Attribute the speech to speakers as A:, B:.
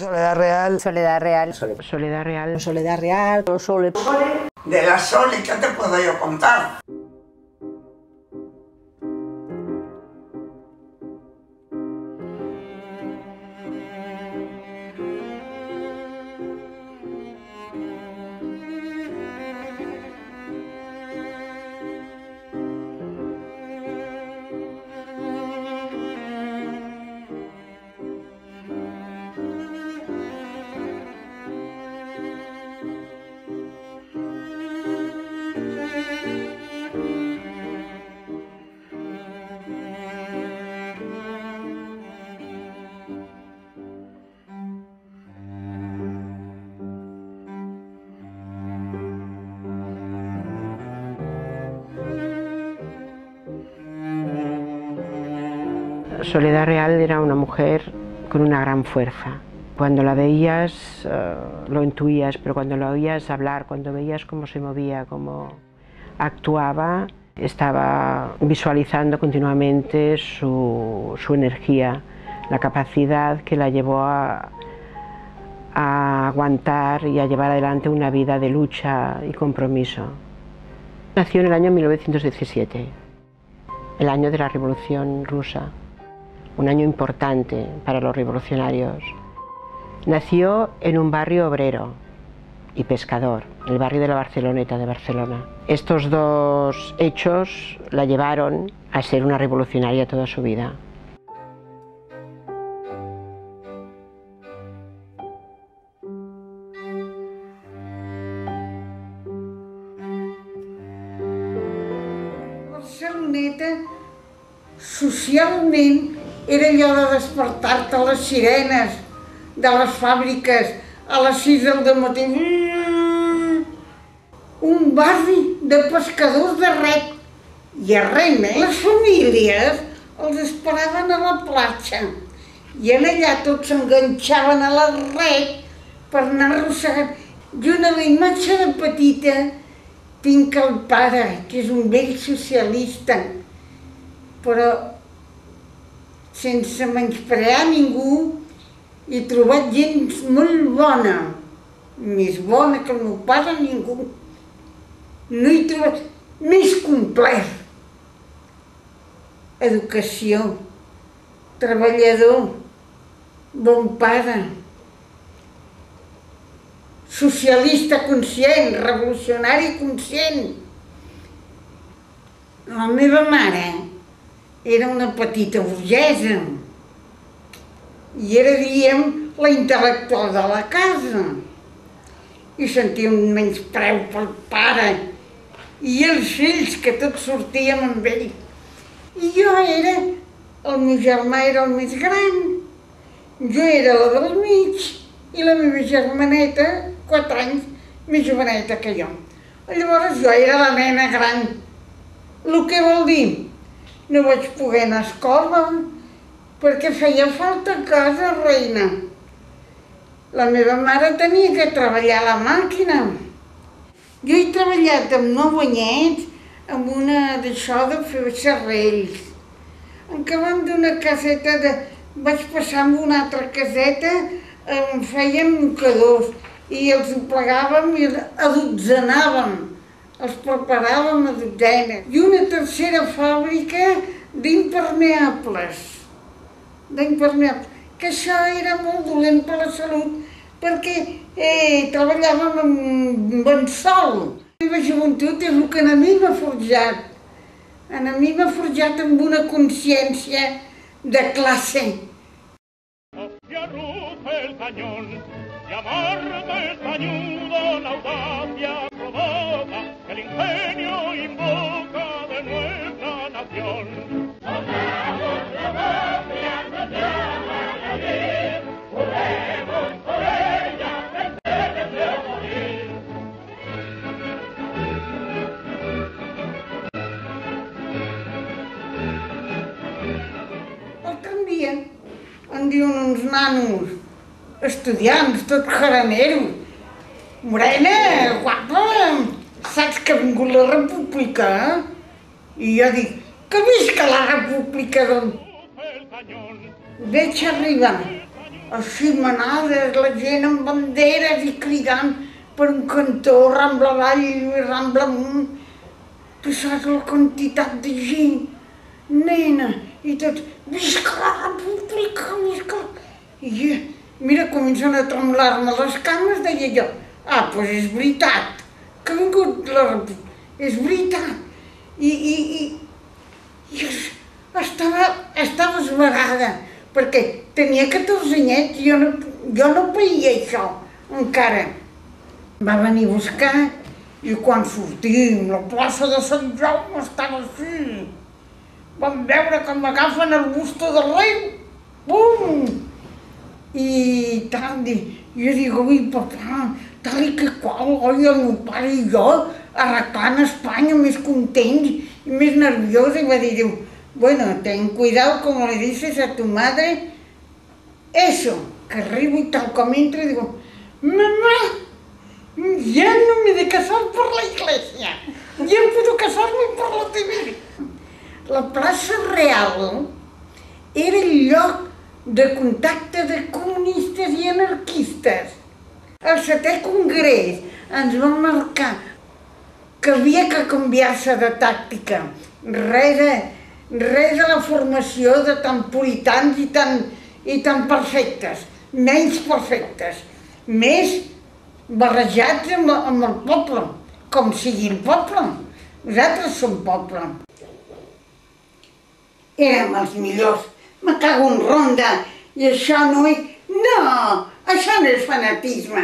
A: Soledad real.
B: Soledad real.
A: Soledad real.
B: Soledad real.
C: De la Sole, ¿qué te puedo yo contar?
A: Soledad Real era una mujer con una gran fuerza. Cuando la veías lo intuías, pero cuando la oías hablar, cuando veías cómo se movía, cómo actuaba, estaba visualizando continuamente su energía, la capacidad que la llevó a aguantar y a llevar adelante una vida de lucha y compromiso. Nació en el año 1917, el año de la Revolución Rusa. Un año importante para los revolucionarios. Nació en un barrio obrero y pescador, el barrio de la Barceloneta de Barcelona. Estos dos hechos la llevaron a ser una revolucionaria toda su vida.
D: Barceloneta, socialment, era allò de despertar-te a les sirenes de les fàbriques a les 6 del matí. Un barri de pescadors de ret. I a Remes, les famílies els esperaven a la platja. I allà tots s'enganxaven a la ret per anar arrossegant. Jo a la imatge de petita tinc el pare, que és un vell socialista, però sense menysprear ningú, he trobat gent molt bona, més bona que el meu pare ningú. No he trobat més complet. Educació, treballador, bon pare, socialista conscient, revolucionari conscient. La meva mare era una petita burgesa i era, diguem, la intel·lectual de la casa. I sentia un menyspreu pel pare i els fills, que tots sortíem amb ell. I jo era, el meu germà era el més gran, jo era la del mig i la meva germaneta, 4 anys, més joveneta que jo. Llavors jo era la nena gran. El que vol dir? No vaig poder anar a escola perquè feia falta a casa, reina. La meva mare tenia que treballar a la màquina. Jo he treballat amb 9 anyets amb una d'això de fer serrells. En acabant d'una caseta, vaig passar amb una altra caseta, em feien mocadors i els ho plegàvem i adotzenàvem. Els preparàvem a dotzenes. I una tercera fàbrica d'impermeables. Que això era molt dolent per la salut perquè treballàvem amb benzol. La meva joventut és el que a mi m'ha forjat. A mi m'ha forjat amb una consciència de classe.
E: Y amarga estañudo la audacia provoca, el ingenio invoca de nuestra nación. Soñamos la patria, nos llama a vivir, juremos por ella, venceremos de morir.
D: L'altre dia em diuen uns nanos estudiants, tot jaraneros. Morena, guapa, saps que ha vingut la república? I jo dic, que visca la república, doncs. Veig arribar així manades, la gent amb banderes i cridant per un cantó, Rambla avall i Rambla amunt. Tu saps la quantitat de gent, nena, i tot, visca la república, visca... I mira, comencen a tremolar-me les cames, deia jo, doncs és veritat, que ha vingut la república, és veritat. I estava esverada, perquè tenia 14 anyets i jo no veia això encara. Va venir a buscar i quan sortim, la plaça de Sant Jaume estava així. Vam veure que m'agafen el busto del rei, pum! I tal, jo dic, ui, papà, tal i que qual, oi, el meu pare i jo arreglant Espanya més contents i més nerviosos, i va dir, bueno, ten cuidado como le dices a tu madre eso, que arribo y tal como entro y digo, mamá, ya no me he de casar por la iglesia, ya puedo casarme por la civil. La plaça Real era el lloc de contacte de comunistes i anarquistes. El 7è Congrés ens va marcar que havia que canviar-se de tàctica. Res de la formació de tan puritans i tan perfectes, menys perfectes, més barrejats amb el poble, com sigui el poble. Nosaltres som poble. Érem els millors. Me cago en Ronda, i això no és... No, això no és fanatisme.